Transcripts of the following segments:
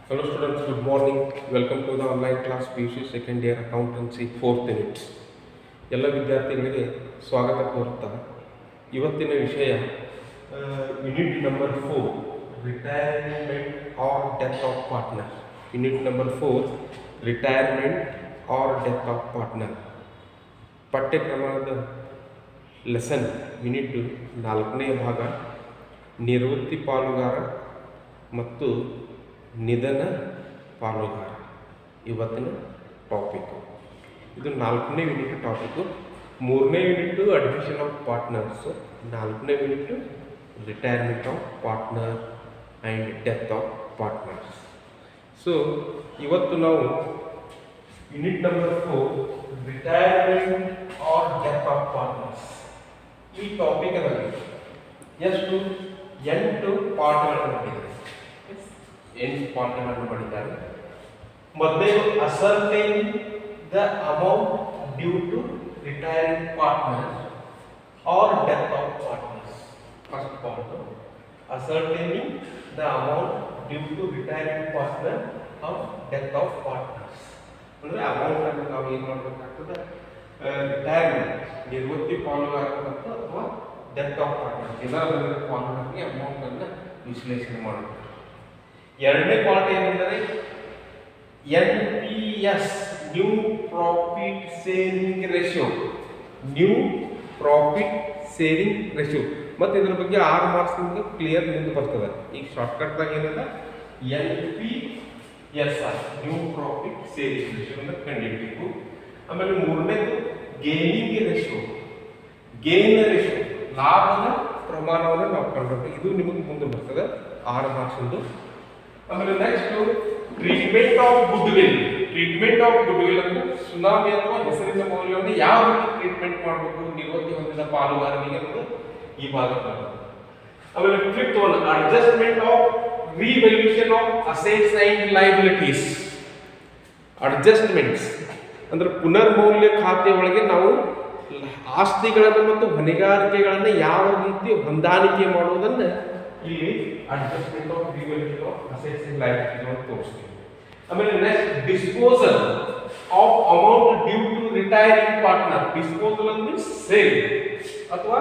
Hello students, good morning. Welcome to the online class PUC second year accountancy 4th unit. ಎಲ್ಲ ವಿದ್ಯಾರ್ಥಿಗಳಿಗೆ ಸ್ವಾಗತ ಕೋರುತ್ತಾ ಇವತ್ತಿನ ವಿಷಯ unit number 4 retirement or death of partner. Unit number 4 retirement or death of partner. ಪಠ್ಯಕ್ರಮದ lesson unit 4ನೇ ಭಾಗ ನಿವೃತ್ತಿ ಪಾಲುಗಾರ ಮತ್ತು ನಿಧನ ಪಾಲುಗಾರ ಇವತ್ತಿನ ಟಾಪಿಕ್. ಇದು 4ನೇ ಯೂನಿಟ್ ಟಾಪಿಕ್ಕು. 3ನೇ ಯೂನಿಟ್ ಅಡ್ಮಿಷನ್ ಆಫ್ ಪಾರ್ಟ್ನರ್ಸು, 4ನೇ unit retirement of partner and death of partners. So ಇವತ್ತು ನಾವು unit number 4 retirement or death of partners ಈ ಟಾಪಿಕಲ್ಲಿ ಎಷ್ಟು 8 ಪಾಠಗಳನ್ನು ಮಾಡಿದ್ದಾರೆ. 8 ಪಾಠಗಳನ್ನು ಮಾಡಿದ್ದಾರೆ. ಮೊದಲನೇದು ascertain the amount due to retiring partner or death of partners. First part ascertaining the amount due to retiring partner or death of partners. ಅಂದರೆ ಅಮೌಂಟನ್ನು ನಾವು ಏನು ಮಾಡಬೇಕಾಗ್ತದೆ, ರಿಟೈರ್ಮೆಂಟ್ ನಿವೃತ್ತಿ ಪಾಲುಗಾರ ಮತ್ತು ಅಥವಾ ಡೆತ್ ಆಫ್ ಪಾರ್ಟ್ನರ್ ಇದರ ಪಾಲುಗಾರರಿಗೆ ಅಮೌಂಟನ್ನು ವಿಶ್ಲೇಷಣೆ ಮಾಡಬೇಕು. ಎರಡನೇ ಪಾರ್ಟ್ ಏನೆಂದರೆ NPS new profit sharing ratio. New profit sharing ratio ಮತ್ತು ಇದರ ಬಗ್ಗೆ 6 ಮಾರ್ಕ್ಸ್ ನಿಮಗೆ ಕ್ಲಿಯರ್ ನಿಂತು ಬರ್ತದೆ. ಈಗ ಶಾರ್ಟ್ಕಟ್ದಾಗ ಏನದ NPSR new profit sharing ratio ಅಂತ ಕಂಡುಹಿಡಬೇಕು. ಆಮೇಲೆ ಮೂರನೇದು ಗೇನಿಂಗ್ ರೇಷಿಯೋ. ಗೇನ್ ರೇಷಿಯೋ ಲಾಭದ ಪ್ರಮಾಣವನ್ನು ನಾವು ಕಂಡುಹಿಡಬೇಕು. ಇದು ನಿಮಗೆ ಮುಂದೆ ಬರ್ತದೆ 6 ಮಾರ್ಕ್ಸ್ ಒಂದು. ಆಮೇಲೆ next treatment of goodwill. Treatment of goodwill ಅಂದ್ರೆ ಸುನಾಮಿ ಅಥವಾ ಹೆಸರಿನ ಮೌಲ್ಯವನ್ನು ಯಾವ ರೀತಿ ಟ್ರೀಟ್ಮೆಂಟ್ ಮಾಡಬೇಕು ನಿವೃತ್ತಿ ಹೊಂದಿದ ಪಾಲುಗಾರನಿಗೆ ಅನ್ನೋದು ಈ ಭಾಗ ಬರ್ತದೆ. ಆಮೇಲೆ fifth one adjustment of revaluation of assets and liabilities. Adjustments ಅಂದ್ರೆ ಪುನರ್ಮೌಲ್ಯ ಖಾತೆ ಒಳಗೆ ನಾವು ಆಸ್ತಿಗಳನ್ನು ಮತ್ತು ಹೊಣೆಗಾರಿಕೆಗಳನ್ನು ಯಾವ ರೀತಿ ಹೊಂದಾಣಿಕೆ ಮಾಡುವುದನ್ನು ಇಲ್ಲಿ adjustment of revaluation of assets and liabilities ಅಂತ ತೋರಿಸ್ತೀವಿ. ಆಮೇಲೆ next disposal of amount due to retiring partner. Disposal ಅಂದ್ರೆ ಸೇಲ್ ಅಥವಾ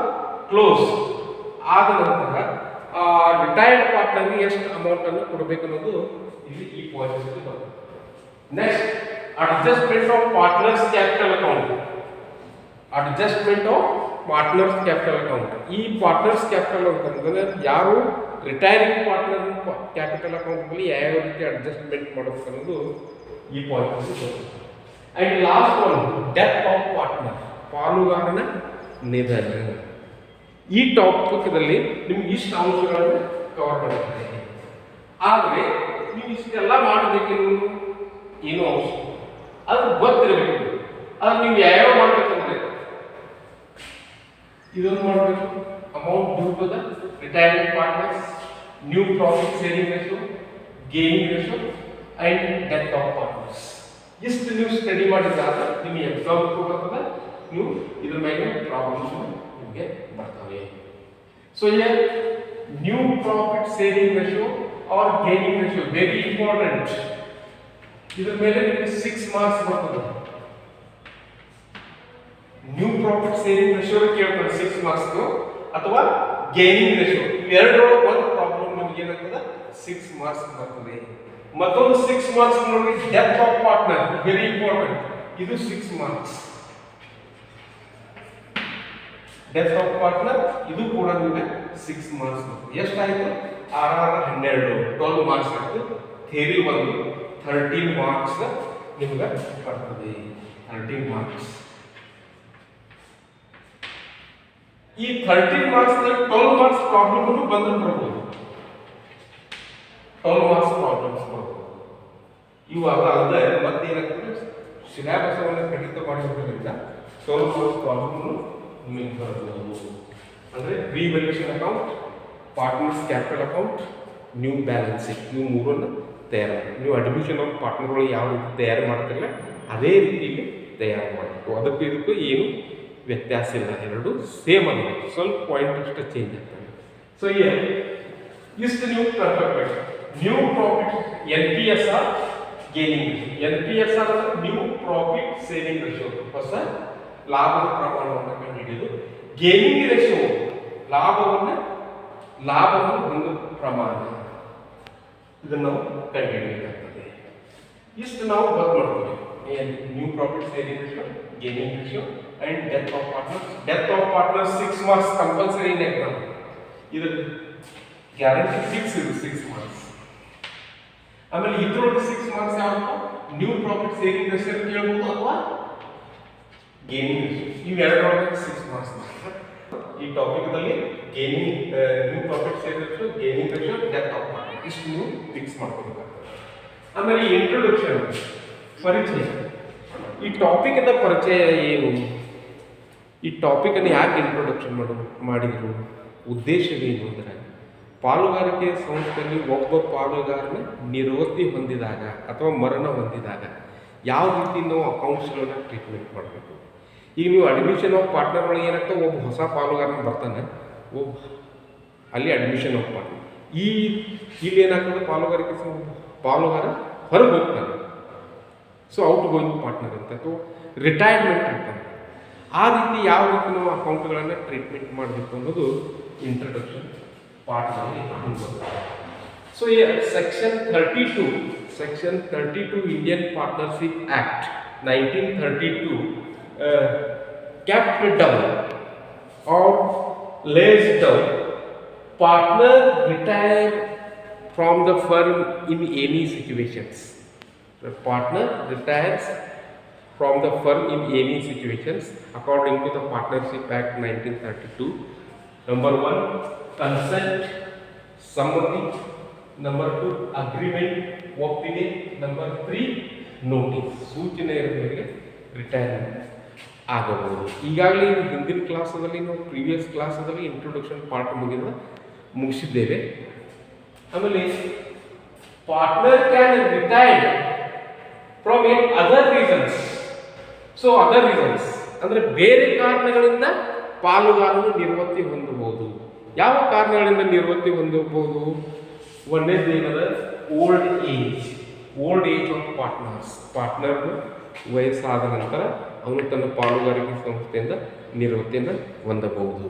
ಕ್ಲೋಸ್ ಆದ ನಂತರ ರಿಟೈರ್ಡ್ ಪಾರ್ಟ್ನರ್ಗೆ ಎಷ್ಟು ಅಮೌಂಟ್ ಅನ್ನು ಕೊಡಬೇಕು ಅನ್ನೋದು ಇಲ್ಲಿ ಈ ಪಾಯಿಂಟ್ ಬರ್ತದೆ. Next adjustment of partners capital account. Adjustment of partners capital account. ಈ ಪಾರ್ಟ್ನರ್ಸ್ ಕ್ಯಾಪಿಟಲ್ ಅಂತಂದ್ರೆ ಯಾರು ರಿಟೈರಿಂಗ್ ಪಾರ್ಟ್ನರ್ ಕ್ಯಾಪಿಟಲ್ ಅಕೌಂಟ್ನಲ್ಲಿ ಯಾವ ರೀತಿ ಅಡ್ಜಸ್ಟ್ಮೆಂಟ್ ಮಾಡಬೇಕು ಅನ್ನೋದು ಈ point. And last one death of partner, ಪಾಲುಗಾರನ ನಿಧನ. ಈ ಟಾಪಿಕ್ದಲ್ಲಿ ನಿಮ್ಗೆ ಇಷ್ಟು ಅಂಶಗಳನ್ನು ಕವರ್ ಮಾಡುತ್ತೆ. ಆದರೆ ನೀವು ಇಷ್ಟೆಲ್ಲ ಮಾಡಬೇಕು ಏನೋ ಅಂಶ ಅದು ಗೊತ್ತಿರಬೇಕು. ಅದು ನೀವು ಯಾವ್ಯಾವ ಮಾಡ್ಬೇಕಂದ್ರೆ ಇದನ್ನು ಮಾಡಬೇಕು. Amount due to the retiring partners, new profit sharing ratio, gaining ratio and death of partners. ಇಷ್ಟು ನೀವು ಸ್ಟಡಿ ಮಾಡಿದಾಗ ನಿಮಗೆ ಎಕ್ಸಾಮ್ ಬರ್ತದೆ. ನೀವು ಇದ್ರ ಮೇಲೆ ಪ್ರಾಬ್ಲಮ್ಸ್ ನಿಮಗೆ ಬರ್ತವೆ. So here new profit sharing ratio R gaining ratio very important. ಇದ್ರ ಮೇಲೆ ನಿಮಗೆ 6 ಮಾರ್ಕ್ಸ್ ಬರ್ತದೆ. ನ್ಯೂ ಪ್ರಾಫಿಟ್ ಸೇರಿಂಗ್ ರೇಷಿಯೋ ಕೇಳ್ತಾರೆ 6 ಮಾರ್ಕ್ಸ್ ಅಥವಾ ಗೇನಿಂಗ್ ರೇಷಿಯೋ. ಇವೆರಡರೊಳಗೆ ಒಂದು ಪ್ರಾಬ್ಲಮ್ ನಿಮಗೆ ಏನಾಗ್ತದೆ 6 ಮಾರ್ಕ್ಸ್ ಬರ್ತದೆ. ಮತ್ತೊಂದು 6 ಮಾರ್ಕ್ಸ್ ನೋಡಿ death of partner very important. ಇದು 6 ಮಾರ್ಕ್ಸ್. ಡೆತ್ ಆಫ್ ಪಾರ್ಟ್ನರ್ ಇದು ಕೂಡ ನಿಮಗೆ 6 ಮಾರ್ಕ್ಸ್ ಬರ್ತದೆ. ಎಷ್ಟಾಯಿತು 12 ಮಾರ್ಕ್ಸ್ ಆಯಿತು. ಥಿಯರಿ ಒಂದು 13 ಮಾರ್ಕ್ಸ್ ನಿಮ್ಗೆ ಬರ್ತದೆ. 13 ಮಾರ್ಕ್ಸ್. ಈ 13 ಮಾರ್ಕ್ಸ್ 12 ಮಾರ್ಕ್ಸ್ ಪ್ರಾಬ್ಲಮ್ ಬಂದು ಬರ್ಬೋದು. 12 ಮಾರ್ಕ್ಸ್ ಪ್ರಾಬ್ಲಮ್ಸ್ ಬರ್ಬೋದು. ಇವಾಗ ಅಲ್ಲದೆ ಮತ್ತೇನಾಗ್ತದೆ ಸಿಲೆಬಸ್ ಅನ್ನು ಕಡಿತ ಮಾಡಿರೋದ್ರಿಂದ 12 ಮಾರ್ಕ್ಸ್ ಪ್ರಾಬ್ಲಮ್ ನಿಮಗೆ ಬರ್ಬೋದು. ಅಂದರೆ revaluation account, partners capital account, new balancing ಇವು ಮೂರನ್ನು ತಯಾರು ಮಾಡಿ. ನೀವು ಅಡ್ಮಿಷನ್ ಆಫ್ ಪಾರ್ಟ್ನರ್ಗಳು ಯಾವ ರೀತಿ ತಯಾರು ಮಾಡ್ತಿರಲ್ಲ ಅದೇ ರೀತಿಯಲ್ಲಿ ತಯಾರು ಮಾಡಬೇಕು. ಅದಕ್ಕೂ ಇದಕ್ಕೂ ಏನು ವ್ಯತ್ಯಾಸ ಇಲ್ಲ, ಎರಡು ಸೇಮ್ ಆಗಿದೆ. ಸ್ವಲ್ಪ ಪಾಯಿಂಟ್ ಅಷ್ಟೇ ಚೇಂಜ್ ಆಗ್ತದೆ. ಸೊ ಇಷ್ಟು ನೀವು perfect new profit NPS or gaining ratio. NPS or ಅಂದ್ರೆ ನ್ಯೂ ಪ್ರಾಫಿಟ್ ಸೇವಿಂಗ್ ರೇಷಿಯೋ, ಹೊಸ ಲಾಭದ ಪ್ರಮಾಣವನ್ನು ಕಂಡುಹಿಡಿಯುವುದು. ಗೇನಿಂಗ್ ರೇಷಿಯೋ ಲಾಭವನ್ನು ಹೊಂದುವ ಪ್ರಮಾಣ, ಇದನ್ನು ನಾವು ಕಂಡುಹಿಡಿಯಬೇಕಾಗ್ತದೆ. ಇಷ್ಟು ನಾವು ಬರ್ಕ್ ಮಾಡ್ತೀವಿ. New profit saving ratio, gaining ratio and death of partners. Death of partners 6 marks compulsory in exam. ಇದು ಗ್ಯಾರಂಟಿ ಫಿಕ್ಸ್ ಇದು 6 ಮಾರ್ಕ್ಸ್. ಆಮೇಲೆ ಇದ್ರೊಳಗೆ 6 ಮಾರ್ಕ್ಸ್ ಯಾವಪ್ಪ, ನ್ಯೂ ಪ್ರಾಫಿಟ್ ಸೇವಿಂಗ್ ರೇಷಿಯೋ ಕೇಳಬಹುದು ಅಥವಾ ಗೇನಿಂಗ್ ರೇಷಿಯೋ. ಇವೆರಡರೊಳಗೆ 6 ಮಾರ್ಕ್ಸ್. ಈ ಟಾಪಿಕ್ ದಲ್ಲಿ gaining, new profit saving ratio, gaining ratio, death of partner ಇಷ್ಟು ನೀವು ಫಿಕ್ಸ್ ಮಾಡ್ಕೋಬೇಕಾಗ್ತದೆ. ಆಮೇಲೆ ಇಂಟ್ರೊಡಕ್ಷನ್, ಪರಿಚಯ. ಈ ಟಾಪಿಕ್ ದ ಪರಿಚಯ ಏನು, ಈ ಟಾಪಿಕ್ ಅನ್ನು ಯಾಕೆ ಇಂಟ್ರೊಡಕ್ಷನ್ ಮಾಡಿದ್ರು, ಉದ್ದೇಶವೇನು ಅಂದರೆ ಪಾಲುಗಾರಿಕೆ ಸಂಸ್ಥೆಯಲ್ಲಿ ಒಬ್ಬ ಪಾಲುಗಾರನ ನಿವೃತ್ತಿ ಹೊಂದಿದಾಗ ಅಥವಾ ಮರಣ ಹೊಂದಿದಾಗ ಯಾವ ರೀತಿ ನಾವು ಅಕೌಂಟ್ಸ್ಗಳನ್ನ ಟ್ರೀಟ್ಮೆಂಟ್ ಮಾಡಬೇಕು. ಈಗ ನೀವು ಅಡ್ಮಿಷನ್ ಆಫ್ ಪಾರ್ಟ್ನರ್ ಒಳಗೆ ಏನಾಗ್ತದೆ, ಒಬ್ಬ ಹೊಸ ಪಾಲುಗಾರನ ಬರ್ತಾನೆ, ಒಬ್ಬ ಅಲ್ಲಿ ಅಡ್ಮಿಷನ್ ಆಫ್ ಪಾರ್ಟ್ನರ್. ಇಲ್ಲಿ ಏನಾಗ್ತದೆ, ಪಾಲುಗಾರ ಹೊರಗೆ ಹೋಗ್ತಾನೆ, ಸೊ ಔಟ್ ಗೋಯಿಂಗ್ ಪಾರ್ಟ್ನರ್ ಅಂತ, ಅಥವಾ ರಿಟೈರ್ಮೆಂಟ್ ಆಗ್ತಾನೆ. ಆ ರೀತಿ ಯಾವ ರೀತಿ ನಾವು ಅಕೌಂಟ್ಗಳನ್ನು ಟ್ರೀಟ್ಮೆಂಟ್ ಮಾಡಬೇಕು ಅನ್ನೋದು ಇಂಟ್ರಡಕ್ಷನ್ ಪಾರ್ಟ್ನಲ್ಲಿ ಅನ್ಬೋದು. So section 32 Indian partnership act 1932 kept down or lays down partner retire from the firm in any situations. The partner retires from the firm in any situations according to the Partnership Act 1932. Number 1, consent, summary. Number 2, agreement, ಒಪ್ಪಿಗೆ. Number 3, notice, ಸೂಚನೆ ಇರಬೇಕು, retirement ಆಗಬಹುದು. ಈಗಾಗಲೇ ಹಿಂದಿನ ಕ್ಲಾಸಲ್ಲಿ ನಾವು previous ಕ್ಲಾಸಲ್ಲಿ introduction part ಮುಗಿಸಿದ್ದೇವೆ. ಆಮೇಲೆ partner can retire from other reasons. So other reasons ಅಂದರೆ ಬೇರೆ ಕಾರಣಗಳಿಂದ ಪಾಲುಗಾರನು ನಿವೃತ್ತಿ ಹೊಂದಬಹುದು. ಯಾವ ಕಾರಣಗಳಿಂದ ನಿವೃತ್ತಿ ಹೊಂದಬಹುದು? ಒಂದೇದು ಏನದ, ಓಲ್ಡ್ ಏಜ್ ಆಫ್ ಪಾರ್ಟ್ನರ್ ವಯಸ್ಸಾದ ನಂತರ ಅವನು ತನ್ನ ಪಾಲುಗಾರಿಕೆ ಸಂಸ್ಥೆಯಿಂದ ನಿವೃತ್ತಿಯನ್ನು ಹೊಂದಬಹುದು.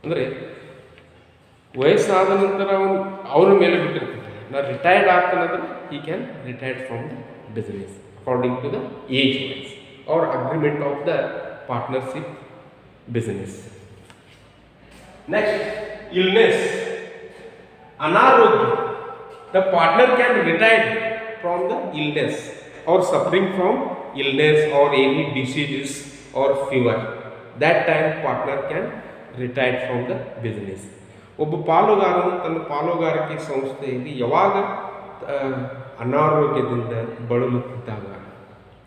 ಅಂದರೆ ವಯಸ್ಸಾದ ನಂತರ ಅವನ ಮೇಲೆ ಬಿಟ್ಟಿರ್ತಾನೆ, ನಾ retired ಆಗ್ತಾನಂದ್ರೆ he can retire from the business according to the age wise or agreement of the partnership business. Next, illness, anarogya. The partner can retire from the illness or suffering from illness or any diseases or fever. That time partner can retire from the business. ಒಬ್ಬ ಪಾಲುಗಾರನು ತನ್ನ ಪಾಲುಗಾರಿಕೆ ಸಂಸ್ಥೆಯಲ್ಲಿ ಯಾವಾಗ ಅನಾರೋಗ್ಯದಿಂದ ಬಳಲುತ್ತಿದ್ದಾಗ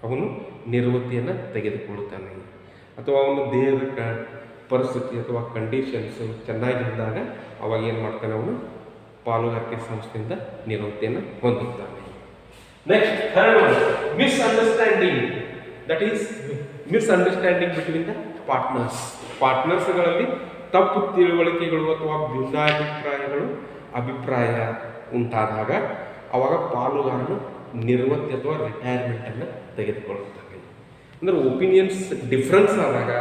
ಅವನು ನಿವೃತ್ತಿಯನ್ನು ತೆಗೆದುಕೊಳ್ಳುತ್ತಾನೆ, ಅಥವಾ ಅವನ ದೇಹದ ಪರಿಸ್ಥಿತಿ ಅಥವಾ ಕಂಡೀಷನ್ಸು ಚೆನ್ನಾಗಿದ್ದಾಗ ಅವಾಗ ಏನು ಮಾಡ್ತಾನೆ, ಅವನು ಪಾಲುಗಾರಿಕೆ ಸಂಸ್ಥೆಯಿಂದ ನಿವೃತ್ತಿಯನ್ನು ಹೊಂದುತ್ತಾನೆ. Next, third one, misunderstanding. That is misunderstanding between the ಪಾರ್ಟ್ನರ್ಸ್ಗಳಲ್ಲಿ ತಪ್ಪು ತಿಳುವಳಿಕೆಗಳು ಅಥವಾ ಅಭಿಪ್ರಾಯ ಉಂಟಾದಾಗ ಅವಾಗ ಪಾಲುಗಾರನು ನಿವೃತ್ತಿ ಅಥವಾ ರಿಟೈರ್ಮೆಂಟನ್ನು ತೆಗೆದುಕೊಳ್ಳುತ್ತಾನೆ. ಅಂದರೆ ಒಪಿನಿಯನ್ಸ್ ಡಿಫ್ರೆನ್ಸ್ ಆದಾಗ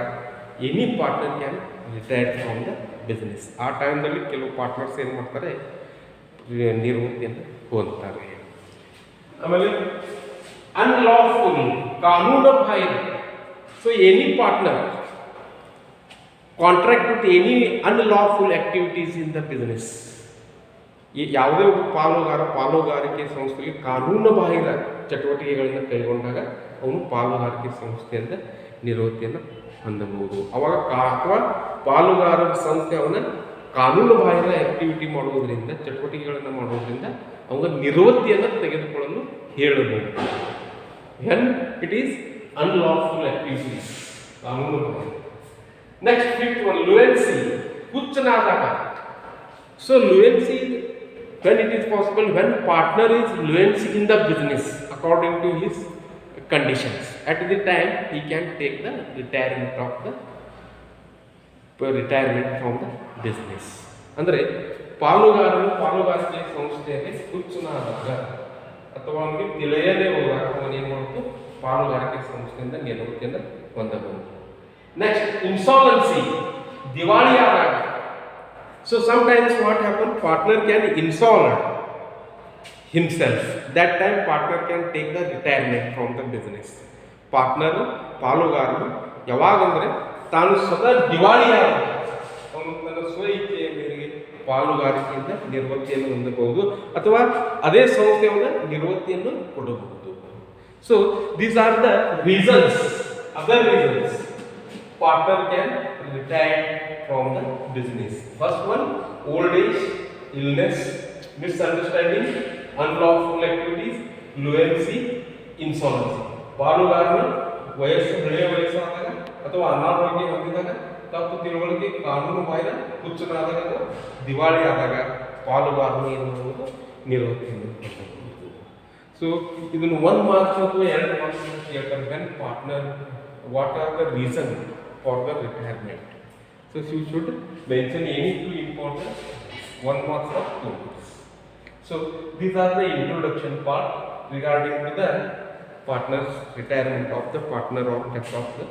any partner can retire from the business. ಆ ಟೈಮ್ದಲ್ಲಿ ಕೆಲವು ಪಾರ್ಟ್ನರ್ಸ್ ಏನು ಮಾಡ್ತಾರೆ, ನಿವೃತ್ತಿಯನ್ನು ಹೊಂದ್ತಾರೆ. ಆಮೇಲೆ ಅನ್ಲಾಫುಲ್, ಕಾನೂನು ಬಾಹಿರ. So any partner contract with any unlawful activities in the business. ಯಾವುದೇ ಒಬ್ಬ ಪಾಲುಗಾರಿಕೆ ಸಂಸ್ಥೆಯಲ್ಲಿ ಕಾನೂನು ಬಾಹಿರ ಚಟುವಟಿಕೆಗಳನ್ನು ಕೈಗೊಂಡಾಗ ಅವನು ಪಾಲುಗಾರಿಕೆ ಸಂಸ್ಥೆಯಿಂದ ನಿವೃತ್ತಿಯನ್ನು ಹೊಂದಬಹುದು. ಅವಾಗ ಅಥವಾ ಪಾಲುಗಾರರ ಸಂಸ್ಥೆ ಅವನ ಕಾನೂನು ಬಾಹಿರ ಆಕ್ಟಿವಿಟಿ ಮಾಡುವುದರಿಂದ, ಚಟುವಟಿಕೆಗಳನ್ನು ಮಾಡುವುದರಿಂದ ಅವನ ನಿವೃತ್ತಿಯನ್ನು ತೆಗೆದುಕೊಳ್ಳಲು ಹೇಳಬಹುದು. When it is unlawful activities, ಕಾನೂನು ಬಾಹಿರ. ನೆಕ್ಸ್ಟ್, ಫಿಫ್ತ್ ಒನ್, ಲುಯೆನ್ಸಿ, ಹುಚ್ಚನಾದಾಗ. So lunacy, when it is possible, when partner is fluent in the business according to his conditions, at the time he can take the retirement from the business. ಅಂದರೆ ಪಾಲುಗಾರನು ಪಾಲುಗಾರಿಕೆ ಸಂಸ್ಥೆಯಲ್ಲಿ ಹುಚ್ಚುನಾದಾಗ ಅಥವಾ ಅವನಿಗೆ ತಿಳಿಯದೇ ಹೋದಾಗ ಅವನೇನು ಮಾಡ್ತು ಪಾಲುಗಾರಿಕೆ ಸಂಸ್ಥೆಯಿಂದ ನಿವೃತ್ತಿಯನ್ನು ಹೊಂದಬಹುದು. ನೆಕ್ಸ್ಟ್ ಇನ್ಸಾಲ್ವೆನ್ಸಿ, ದಿವಾಳಿ ಆದಾಗ. So sometimes what happen, partner can insolve himself. That time partner can take the retirement from the business. Partner ಪಾಲುಗಾರನು ಯಾವಾಗಂದ್ರೆ ತಾನು ಸದಾ ದಿವಾಳಿಯಾದ ಅವನು ತನ್ನ ಸ್ವ ಇಚ್ಛೆಯ ಮೇರೆಗೆ ಪಾಲುಗಾರಿಕೆಯಿಂದ ನಿವೃತ್ತಿಯನ್ನು ಹೊಂದಬಹುದು ಅಥವಾ ಅದೇ ಸಂಸ್ಥೆಯಿಂದ ನಿವೃತ್ತಿಯನ್ನು ಕೊಡಬಹುದು. So these are the reasons, other reasons partner can retire from the business. First one, old age, illness, misunderstanding, unlawful activities, lunacy, insolvency. ಪಾಲುಗಾರನ ಹಳೆಯ ವಯಸ್ಸಾದಾಗ ಅಥವಾ ಅನಾರೋಗ್ಯ ಹೊಂದಿದಾಗ, ತಪ್ಪು ತಿಳುವಳಿಕೆ, ಕಾನೂನು ಬಾಹಿರ ಹುಚ್ಚನಾದಾಗ ಅಥವಾ ದಿವಾಳಿ ಆದಾಗ ಪಾಲುಗಾರನು ಏನು ಮಾಡುವುದು ನಿವೃತ್ತಿಯನ್ನು ಕೊಡಬಹುದು. ಸೊ ಇದನ್ನು 1 ಮಾರ್ಕ್ಸ್ ಅಥವಾ 2 ಮಾರ್ಕ್ಸ್ ಕೇಳ್ತಾರೆ. When partner, what are the reason for the retirement. So you should mention any two important 1 marks or 2 marks. So these are the introduction part regarding to the partners, retirement of the partner or death of the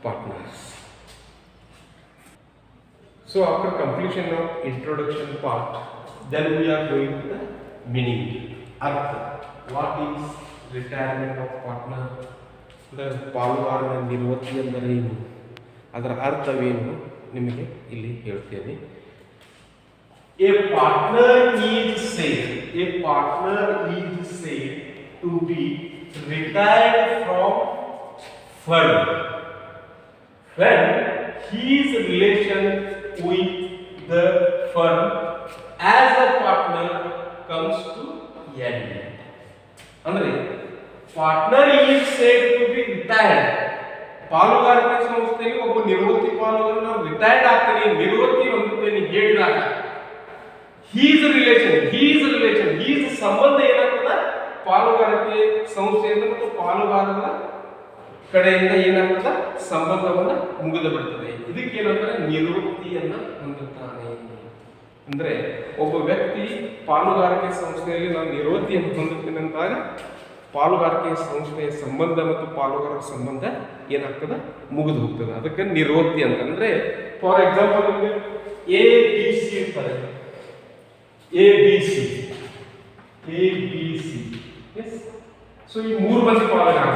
partners. So after completion of introduction part, then we are going to the meaning. Artha. What is retirement of partner? The ಪಾಲುಗಾರನ ನಿವೃತ್ತಿ ಅಂದರೆ ಏನು, ಅದರ ಅರ್ಥವೇನು ನಿಮಗೆ ಇಲ್ಲಿ ಹೇಳ್ತೇನೆ. A partner is said to be retired from firm when his relation with the firm as a partner comes to end. ಅಂದ್ರೆ partner is said to be retired, ಪಾಲುಗಾರಿಕೆ ಸಂಸ್ಥೆಯಲ್ಲಿ ಒಬ್ಬ ನಿವೃತ್ತಿ ಪಾಲುಗಾರ ನಾವು ರಿಟೈರ್ಡ್ ಆಗ್ತೇನೆ, ನಿವೃತ್ತಿ ಹೊಂದುತ್ತೇನೆ ಹೇಳಿದಾಗ ಹೀಸ್ ರಿಲೇಷನ್ ಸಂಬಂಧ ಏನಾಗ್ತದ, ಪಾಲುಗಾರಿಕೆ ಸಂಸ್ಥೆಯಿಂದ ಮತ್ತು ಪಾಲುಗಾರರ ಕಡೆಯಿಂದ ಏನಾಗ್ತದ ಸಂಬಂಧವನ್ನ ಮುಗಿದು ಬಿಡ್ತದೆ. ಇದಕ್ಕೆ ಏನಂದ್ರೆ ನಿವೃತ್ತಿಯನ್ನ ಹೊಂದುತ್ತಾನೆ. ಅಂದ್ರೆ ಒಬ್ಬ ವ್ಯಕ್ತಿ ಪಾಲುಗಾರಿಕೆ ಸಂಸ್ಥೆಯಲ್ಲಿ ನಾನು ನಿವೃತ್ತಿಯನ್ನು ಹೊಂದುತ್ತೇನೆ ಅಂತಾಗ ಪಾಲುಗಾರಿಕೆ ಸಂಸ್ಥೆಯ ಸಂಬಂಧ ಮತ್ತು ಪಾಲುಗಾರರ ಸಂಬಂಧ ಏನಾಗ್ತದ ಮುಗಿದು ಹೋಗ್ತದೆ. ಅದಕ್ಕೆ ನಿವೃತ್ತಿ ಅಂತ. ಅಂದ್ರೆ ಫಾರ್ ಎಕ್ಸಾಂಪಲ್ ನಿಮಗೆ ಎ ಬಿ ಸಿ ಇರ್ತಾರೆ, ಎ ಬಿ ಸಿ. ಸೊ ಈ 3 ಮಂದಿ ಪಾಲುಗಾರ,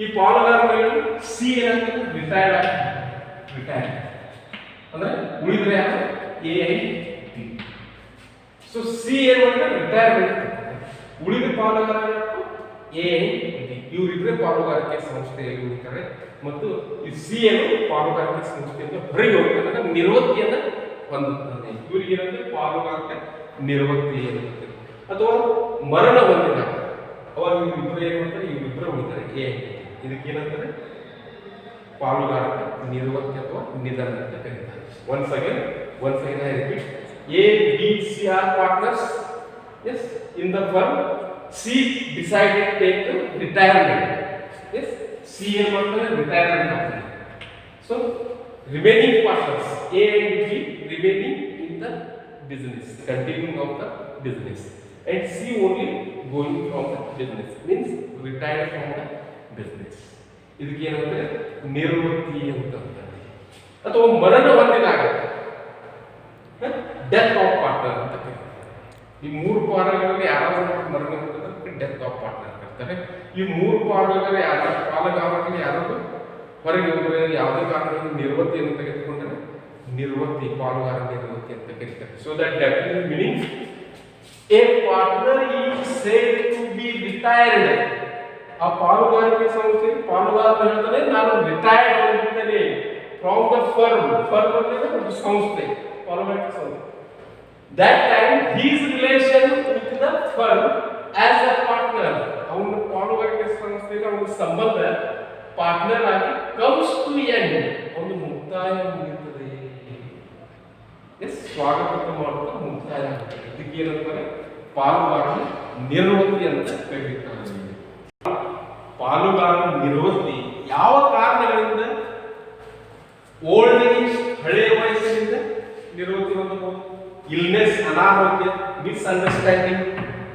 ಈ ಪಾಲುಗಾರ ಮೇಲೆ ಸಿ ಏನಾಗ್ತದೆ ರಿಟೈರ್ಡ್ ಅಂದ್ರೆ ಉಳಿದ್ರೆ ಎ ಐ ಬಿ. ಸೊ ಸಿ ಏನು ಅಂದ್ರೆ ರಿಟೈರ್ಮೆಂಟ್, ಉಳಿದ ಪಾಲುಗಾರ ಎ ಡಿ, ಇವರಿಬ್ಬರೇ ಪಾಲುಗಾರಿಕೆ ಸಂಸ್ಥೆಯಲ್ಲಿ ಉಳಿತಾರೆ ಮತ್ತು ಈ ಸಿ ಏನು ಪಾಲುಗಾರಿಕೆ ಸಂಸ್ಥೆಯಿಂದ ಹೊರಗೆ ಹೋಗ್ತಾರೆ, ನಿವೃತ್ತಿಯನ್ನ ಹೊಂದುತ್ತಾನೆ. ಇವರಿಗೆ ಏನಂದ್ರೆ ಪಾಲುಗಾರಿಕೆ ನಿವೃತ್ತಿ ಎನ್ನುತ್ತದೆ. ಅಥವಾ ಮರಣ ಹೊಂದಿದಾಗ ಅವಾಗ ಇವರಿಬ್ಬರು ಏನು ಮಾಡ್ತಾರೆ, ಇವರಿಬ್ಬರು ಉಳಿತಾರೆ ಎ. ಇದಕ್ಕೆ ಏನಂತಾರೆ ಪಾಲುಗಾರಿಕ ನಿವೃತ್ತಿ ಅಥವಾ ನಿಧನ ಅಂತ ಕರೀತಾರೆ. once again I repeat, A, B, C are partners. Yes, in the firm, C decided to take the retirement. Yes, C is retirement. So remaining partners A and B remaining in the business, continuing of the business, and C only going from the business, means retired from the business. ಇದಕ್ಕೆ ಏನಂದ್ರೆ ನಿವೃತ್ತಿ ಅಂತ ಅಂತಾರೆ. ಅಥವಾ ಮರಣ ಹೊಂದಿದಾಗ death of partner ಅಂತ ಕರೀತಾರೆ. ಈ 3 ಪಾಲುಗಾರರಲ್ಲಿ ಯಾರಾದ್ರೂ ಮರಣ ಹೊಂದಿದ್ರೆ ಡೆತ್ ಆಫ್ ಪಾರ್ಟ್ನರ್ ಕರೀತಾರೆ. ಈ 3 ಪಾಲುಗಾರರಲ್ಲಿ ಯಾರಾದ್ರೂ ಹೊರಗೆ ಹೋದರೆ ಯಾವುದೇ ಕಾರಣದಿಂದ ನಿವೃತ್ತಿಯನ್ನು ತೆಗೆದುಕೊಂಡ್ರೆ ನಿವೃತ್ತಿ, ಪಾಲುಗಾರ ನಿವೃತ್ತಿ ಅಂತ ಕರೀತಾರೆ. So that definite meaning a partner is said to be retired. ಆ ಪಾಲುಗಾರಿಕೆ ಸಂಸ್ಥೆ ಪಾಲುಗಾರ ಹೇಳ್ತಾರೆ ನಾನು ರಿಟೈರ್ಡ್ ಆಗಿದ್ದೇನೆ ಫ್ರಮ್ ದ ಫರ್ಮ್ ಅಂದ್ರೆ ಒಂದು ಸಂಸ್ಥೆ, ಪಾಲುಗಾರಿಕೆ ಸಂಸ್ಥೆ. That time his relation with the firm as a partner, ಅವನ ಪಾಲುಗಾರಿಕೆ ಸಂಸ್ಥೆಗೆ ಅವನ ಸಂಬಂಧ ಪಾರ್ಟ್ನರ್ ಆಗಿ comes to end, ಒಂದು ಮುಕ್ತಾಯ ಮುಗಿಯುತ್ತದೆ. ಸ್ವಾಗತ ಮಾಡುತ್ತಾ ಮುಕ್ತಾಯ ಆಗುತ್ತದೆ. ಇದಕ್ಕೆ ಏನಂತಾರೆ ಪಾಲುಗಾರ ನಿವೃತ್ತಿ ಅಂತ ಕರೀತಾರೆ. ಪಾಲುಗಾರ ನಿವೃತ್ತಿ ಯಾವ ಕಾರಣಗಳಿಂದ? ಓಲ್ಡ್ ಏಜ್, ಹಳೆಯ ವಯಸ್ಸಿನಿಂದ ನಿವೃತ್ತಿ ಹೊಂದಬಹುದು. ಇಲ್ನೆಸ್ ಅನಾರೋಗ್ಯ, ಮಿಸ್ಅಂಡರ್ಸ್ಟ್ಯಾಂಡಿಂಗ್,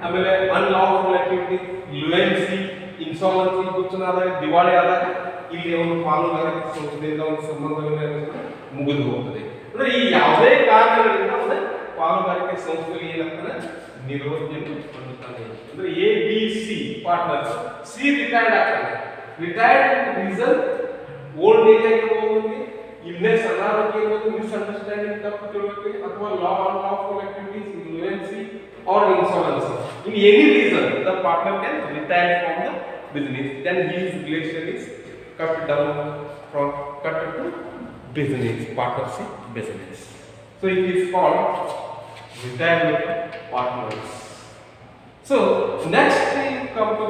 ಆಮೇಲೆ ಅನ್ಲಾಫುಲ್ ಆಕ್ಟಿವಿಟಿ, ಲುಯೆನ್ಸಿ, ಇನ್ಸಾಲ್ವೆನ್ಸಿ, ಗುಚ್ಚನಾದಾಗ ದಿವಾಳಿ ಆದಾಗ ಇಲ್ಲಿ ಒಂದು ಪಾಲುದಾರಿಕೆ ಸಂಸ್ಥೆಯಿಂದ ಒಂದು ಸಂಬಂಧವನ್ನು ಮುಗಿದು ಹೋಗ್ತದೆ. ಅಂದ್ರೆ ಈ ಯಾವುದೇ ಕಾರಣಗಳಿಂದ ಅವನ ಪಾಲುದಾರಿಕೆ ಸಂಸ್ಥೆಗೆ ಏನಾಗ್ತಾನೆ ನಿವೃತ್ತಿಯನ್ನು ಹೊಂದುತ್ತಾನೆ. ಅಂದ್ರೆ A B C partners. C retired ಆಗ್ತಾನೆ. ರಿಟೈರ್ಡ್ ರೀಸನ್ ಓಲ್ಡ್ ಏಜ್ ಆಗಿರ್ಬೋದು, ಇಲ್ನೆಸ್ ಅನಾರೋಗ್ಯ ಇರ್ಬೋದು, ಮಿಸ್ಅಂಡರ್ಸ್ಟ್ಯಾಂಡಿಂಗ್ ತಪ್ಪು ತಿಳುವಳಿಕೆ, ಅಥವಾ unlawful activities, lunacy or insolvency. In any reason, the partner can retire from the business. Then his relation is cut down from cut to business, partnership business. So it is called retirement partners. So next we come to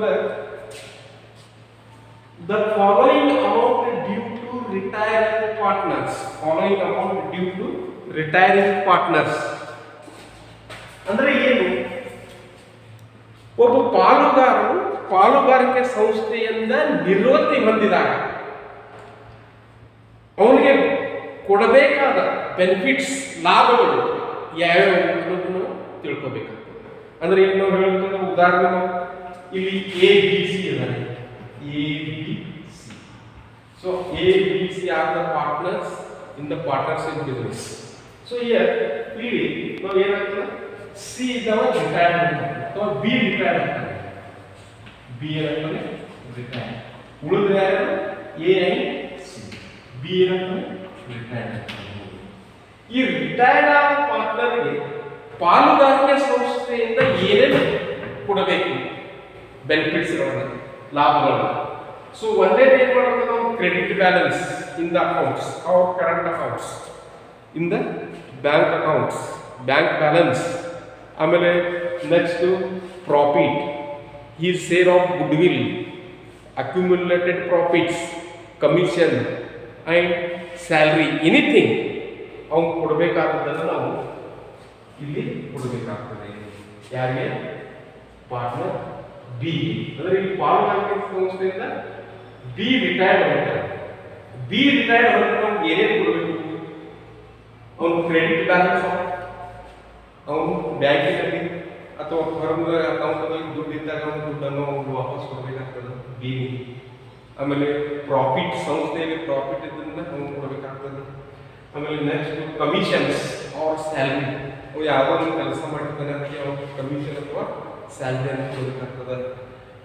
the following amount due to retiring partners. Following amount due to retiring partners. ಅಂದ್ರೆ ಏನು? ಒಬ್ಬ ಪಾಲುದಾರರು ಪಾಲುಗಾರಿಕೆ ಸಂಸ್ಥೆಯಿಂದ ನಿವೃತ್ತಿ ಹೊಂದಿದಾಗ ಅವನಿಗೆ ಕೊಡಬೇಕಾದ benefits, ಲಾಭಗಳು ಯಾವ್ಯಾವ ಅನ್ನೋದನ್ನು ತಿಳ್ಕೋಬೇಕಾಗ್ತದೆ. ಅಂದ್ರೆ ಈಗ ನಾವು ಹೇಳೋದು ಉದಾಹರಣೆ, ಇಲ್ಲಿ ಎ ಬಿ ಸಿ ಇದ್ದಾರೆ. A B C. So A B C are the partners in the partnership business. ಸೊ ಇಲ್ಲಿ ನಾವು ಏನಾಗ್ತದೆ, ಸಿ ಇದ್ದವ ರಿಟೈರ್ಮೆಂಟ್ ಅಥವಾ ಬಿ ರಿಟೈರ್ಡ್ ಆಗ್ತಾನೆ. ಬಿ ಏನಾಗ್ತಾನೆ ರಿಟೈರ್ಡ್. ಉಳಿದ ಯಾರು ಎ ಐ ಸಿ. ಬಿ ಏನಾಗ್ತಾನೆ ರಿಟೈರ್ಡ್ ಆಗ್ತಾನೆ. ಈ ರಿಟೈರ್ಡ್ ಆದ ಪಾರ್ಟ್ನರ್ಗೆ ಪಾಲುದಾರಿಕೆ ಸಂಸ್ಥೆಯಿಂದ ಏನೇನು ಕೊಡಬೇಕು ಬೆನಿಫಿಟ್ಸ್ಗಳನ್ನ, ಲಾಭಗಳನ್ನ. ಸೊ ಒಂದೇ ಏನ್ ಮಾಡೋದು ನಾವು credit balance in the accounts, our current accounts, in the bank accounts, bank balance. ಆಮೇಲೆ next profit, his share of goodwill, accumulated profits, commission and salary, anything ಅವ್ನು ಕೊಡಬೇಕಾದದ್ದನ್ನು ನಾವು ಇಲ್ಲಿ ಕೊಡಬೇಕಾಗ್ತದೆ. ಯಾರಿಗೆ? Partner B. ಅಂದರೆ ಇಲ್ಲಿ ಪಾಲುದಾರಿಕೆ ಸಂಸ್ಥೆಯಿಂದ ಬಿ ರಿಟೈರ್ಡ್ ಹೊರಡ್ತಾರೆ. ಬಿ ರಿಟೈರ್ಡ್ ಹೊರಗೆ ನಮ್ಗೆ ಏನೇನು ಕೊಡಬೇಕು? ಅವನು ಕ್ರೆಡಿಟ್ ಬ್ಯಾಲೆನ್ಸ್, ಅವನು ಬ್ಯಾಂಕಿನಲ್ಲಿ ಅಥವಾ ಫರ್ಮ್ದ ಅಕೌಂಟ್ನಲ್ಲಿ ದುಡ್ಡು ಇದ್ದಾಗ ಅವನು ದುಡ್ಡನ್ನು ಅವನು ವಾಪಸ್ ಕೊಡಬೇಕಾಗ್ತದೆ ಬಿ. ಆಮೇಲೆ ಪ್ರಾಫಿಟ್, ಸಂಸ್ಥೆಯಲ್ಲಿ ಪ್ರಾಫಿಟ್ ಇದ್ರಿಂದ ಅವನು ಕೊಡಬೇಕಾಗ್ತದೆ. ಆಮೇಲೆ ನೆಕ್ಸ್ಟ್ ಕಮಿಷನ್ಸ್ ಆರ್ ಸ್ಯಾಲ್ರಿ, ಅವು ಯಾವುದೋ ಒಂದು ಕೆಲಸ ಮಾಡಿರ್ತಾನೆ ಅದಕ್ಕೆ ಅವನು ಕಮಿಷನ್ ಅಥವಾ ಸ್ಯಾಲ್ರಿ ಅಂತ ಕೊಡಬೇಕಾಗ್ತದೆ.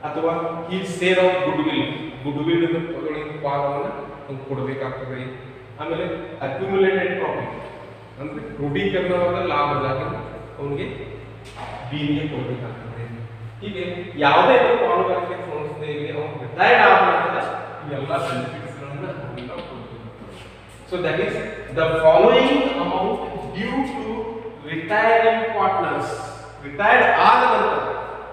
ಅಥವಾ ಈ share of goodwill, goodwill ತಗೊಳ್ಳಿದ ಪಾಲವನ್ನು ಅವ್ನು ಕೊಡಬೇಕಾಗ್ತದೆ. ಆಮೇಲೆ ಅಕ್ಯುಮುಲೇಟೆಡ್ ಪ್ರಾಫಿಟ್ ಅಂದ್ರೆ ಕ್ರೋಢೀಕರಣವಾದ ಲಾಭದಾಗ ಅವನಿಗೆ ಬಿಗೆ ಕೊಡಬೇಕಾಗ್ತದೆ. ಹೀಗೆ ಯಾವುದೇ ಪಾಲುದಾರಿಕೆ ಸಂಸ್ಥೆಯಲ್ಲಿ ಅವನು ರಿಟೈರ್ಡ್ ಆದ ನಂತರ ಇವೆಲ್ಲ ಬೆನಿಫಿಟ್ಸ್ಗಳನ್ನು ನಾವು ಕೊಡಬೇಕಾಗ್ತದೆ. So that is the following amount due to retiring partners. Retired ಆದ ನಂತರ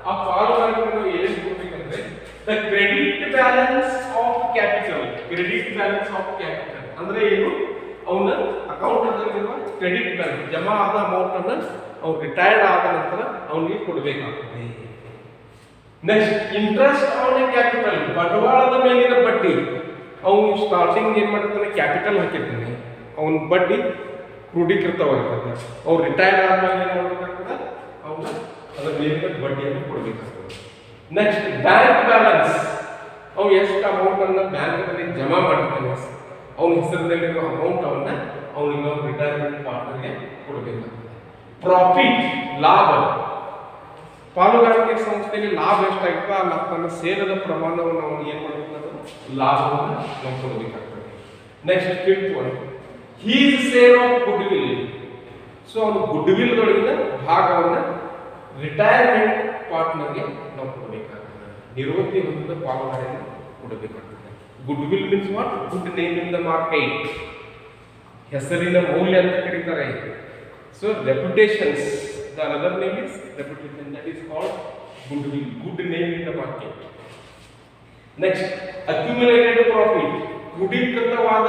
ಆ ಪಾಲುದಾರಿಕೆ ನಾವು ಏನೇನು ಕೊಡಬೇಕಂದ್ರೆ the credit balance of capital. Credit balance of capital ಅಂದ್ರೆ ಏನು? ಅವನ ಅಕೌಂಟ್ನಲ್ಲಿರುವ ಕ್ರೆಡಿಟ್ ಬ್ಯಾಲೆನ್ಸ್, ಜಮಾ ಆದ ಅಮೌಂಟ್ ಅನ್ನು ಅವ್ನು ರಿಟೈರ್ಡ್ ಆದ ನಂತರ ಅವನಿಗೆ ಕೊಡಬೇಕಾಗ್ತದೆ. Next interest on A capital, ಬಂಡವಾಳದ ಮೇಲಿನ ಬಡ್ಡಿ. ಅವನು ಸ್ಟಾರ್ಟಿಂಗ್ ಏನ್ ಮಾಡ್ತಾನೆ, ಕ್ಯಾಪಿಟಲ್ ಹಾಕಿರ್ತಾನೆ, ಅವನ ಬಡ್ಡಿ ಕ್ರೋಢೀಕೃತವಾಗಿರ್ತದೆ. ಅವ್ರು ರಿಟೈರ್ಡ್ ಆದ್ಮೇಲೆ ಏನ್ ಮಾಡಬೇಕಾಗ್ತದೆ, ಅವನ ಅದರ ಮೇಲಿನ ಬಡ್ಡಿಯನ್ನು ಕೊಡಬೇಕಾಗ್ತದೆ. ನೆಕ್ಸ್ಟ್ ಬ್ಯಾಂಕ್ ಬ್ಯಾಲೆನ್ಸ್, ಅವ್ನು ಎಷ್ಟು ಅಮೌಂಟ್ ಅನ್ನ ಬ್ಯಾಂಕ್ನಲ್ಲಿ ಜಮಾ ಮಾಡಿರ್ತಾನೆ, ಅವನ ಹೆಸರಿನಲ್ಲಿರುವ ಅಮೌಂಟ್ ಅವನ್ನ ಅವನಿಗೆ ರಿಟೈರ್ಮೆಂಟ್ ಪಾರ್ಟ್ನರ್ಗೆ ಕೊಡಬೇಕಾಗ್ತದೆ. ಪ್ರಾಫಿಟ್, ಲಾಭ, ಪಾಲುದಾರಿಕೆ ಸಂಸ್ಥೆಯಲ್ಲಿ ಲಾಭ ಎಷ್ಟಾಗಿತ್ತು ಆ ತನ್ನ ಸೇರದ ಪ್ರಮಾಣವನ್ನು ಅವನು ಏನ್ ಮಾಡಬೇಕು, ಲಾಭವನ್ನು ನಾವು ಕೊಡಬೇಕಾಗ್ತದೆ. Next fifth one, his share of goodwill. So ಅವನು ಗುಡ್ ವಿಲ್ಗಳಿಂದ ಭಾಗವನ್ನು ರಿಟೈರ್ಮೆಂಟ್ ಪಾರ್ಟ್ನರ್ಗೆ ನಾವು ಕೊಡಬೇಕಾಗ್ತದೆ. ನಿವೃತ್ತಿ ಹೊಂದಿದ ಪಾಲುದಾರರಿಗೆ ಕೊಡಬೇಕಾಗ್ತದೆ. Goodwill means what? Good name in the market, ಹೆಸರಿನ ಮೌಲ್ಯ ಅಂತ ಕರೀತಾರೆ. So reputations, the another name is reputation, that is called goodwill, good name in the market. Next accumulated profit, ಕ್ರೋಢೀಕೃತವಾದ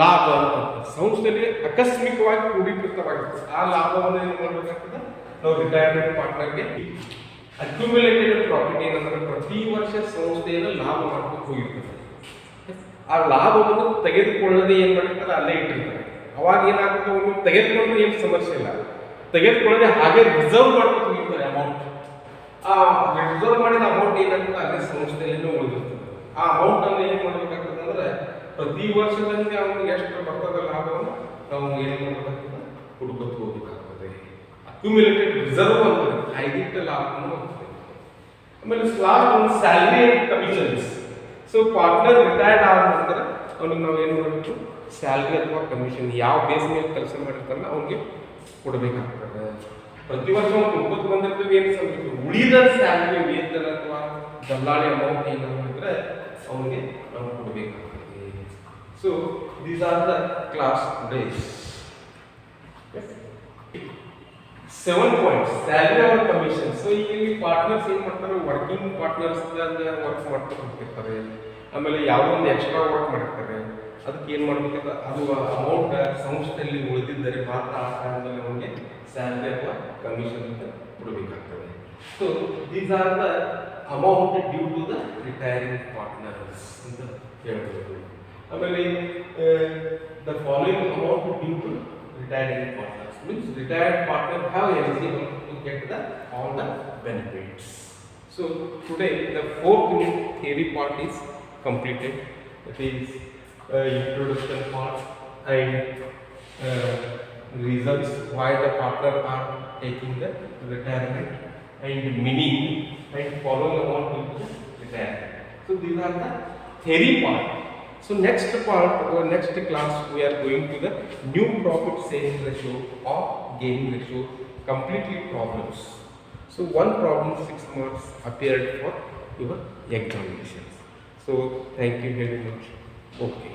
ಲಾಭ ಅಂತ. ಸಂಸ್ಥೆಯಲ್ಲಿ ಆಕಸ್ಮಿಕವಾಗಿ ಕ್ರೋಢೀಕೃತವಾಗಿರ್ತದೆ, ಆ ಲಾಭವನ್ನು ಏನು ಮಾಡಬೇಕಾಗ್ತದೆ ನಾವು ರಿಟೈರ್ಮೆಂಟ್ ಪಾರ್ಟ್ನರ್ಗೆ. ಅಕ್ಯುಮುಲೇಟೆಡ್ ಪ್ರಾಫಿಟ್ ಏನಂದ್ರೆ ಪ್ರತಿ ವರ್ಷ ಸಂಸ್ಥೆಯನ್ನು ಲಾಭ ಮಾಡ್ಕೊಂಡು ಹೋಗಿರ್ತದೆ. ಆ ಲಾಭವನ್ನು ತೆಗೆದುಕೊಳ್ಳದೆ ಏನ್ ಮಾಡಿರ್ತಾರೆ, ಅಲ್ಲೇ ಇಟ್ಟಿರ್ತಾರೆ. ಅವಾಗ ಏನಾಗುತ್ತೆ, ನೀವು ತೆಗೆದುಕೊಂಡ್ರೆ ಏನು ಸಮಸ್ಯೆ ಇಲ್ಲ, ತೆಗೆದುಕೊಳ್ಳದೆ ಹಾಗೆ ರಿಸರ್ವ್ ಮಾಡ್ಕೊಂಡು ಹೋಗಿರ್ತಾರೆ ಅಮೌಂಟ್. ಆ ರಿಸರ್ವ್ ಮಾಡಿದ ಅಮೌಂಟ್ ಏನಾಗ್ತದೆ ಅದೇ ಸಂಸ್ಥೆಯಲ್ಲೇ ಉಳಿದಿರ್ತದೆ. ಆ ಅಮೌಂಟ್ ಅನ್ನು ಏನು ಮಾಡ್ಬೇಕಾಗ್ತದೆ ಅಂದ್ರೆ ಪ್ರತಿ ವರ್ಷದಂಗೆ ಅವ್ನಿಗೆ ಎಷ್ಟು ಬರ್ತದ ಲಾಭವನ್ನು ನಾವು ಏನು ಮಾಡಬೇಕಾಗ್ತದೆ, ಹುಡುಕತ್ತು ಹೋಗಬೇಕಾಗ್ತದೆ. ಅಕ್ಯುಮುಲೇಟೆಡ್ ರಿಸರ್ವ್ ಅಂತದೆ, ಕಾಯ್ದಿಟ್ಟ ಲಾಭವನ್ನು ಹೋಗ್ತದೆ. ಆಮೇಲೆ ಲಾಸ್ಟ್ ಒಂದು salary and commissions. So partner retired ಆದ ನಂತರ ಅವ್ನಿಗೆ ನಾವು ಏನು ಮಾಡಬೇಕು, ಸ್ಯಾಲ್ರಿ ಅಥವಾ ಕಮಿಷನ್ ಯಾವ ಬೇಸ್ ಮೇಲೆ ಕೆಲಸ ಮಾಡಿರ್ತಾರಲ್ಲ ಅವ್ನಿಗೆ ಕೊಡಬೇಕಾಗ್ತದೆ. ಪ್ರತಿ ವರ್ಷ ಅವ್ನು ಕೊಡ್ಕೊತ ಬಂದಿರ್ತೀವಿ, ಏನು ಸಮಯ ಉಳಿದ ಸ್ಯಾಲ್ರಿ ವೇತನ ಅಥವಾ ದಲ್ಲಾಳಿ ಅಮೌಂಟ್ ಏನಾದ್ರು ಇದ್ರೆ ಅವನಿಗೆ ನಾವು ಕೊಡಬೇಕಾಗ್ತದೆ. So these are the clauses. 7 points salary or commission. So ಈಗ ಪಾರ್ಟ್ನರ್ಸ್ ಏನು ಮಾಡ್ತಾರೆ, ವರ್ಕಿಂಗ್ ಪಾರ್ಟ್ನರ್ಸ್ ವರ್ಕ್ ಮಾಡ್ತಾ ಹೋಗ್ತಿರ್ತಾರೆ. ಆಮೇಲೆ ಯಾವುದೋ ಒಂದು ಎಕ್ಸ್ಟ್ರಾ ವರ್ಕ್ ಮಾಡಿರ್ತಾರೆ, ಅದಕ್ಕೆ ಏನು ಮಾಡಬೇಕಂದ್ರೆ ಅದು ಅಮೌಂಟ್ ಸಂಸ್ಥೆಯಲ್ಲಿ ಉಳಿದಿದ್ದರೆ ಮಾತ್ರ ಆ ಟೈಮಲ್ಲಿ ಅವನಿಗೆ ಸ್ಯಾಲರಿ ಅಥವಾ ಕಮಿಷನ್ ಅಂತ ಕೊಡಬೇಕಾಗ್ತದೆ. So these are the amount due to the retiring partners ಅಂತ ಹೇಳ್ಬೋದು. ಆಮೇಲೆ the following amount due to retiring partners means retired partner have eligible to get the all the benefits. So today the fourth theory part is completed. It is introduction part and reasons why the partner are taking the retirement and meaning and following on to retirement. So these are the theory part. So next part or next class we are going to the new profit saving ratio or gaining ratio, completely problems. So one problem 6 marks appeared for your examinations. So thank you very much. Okay.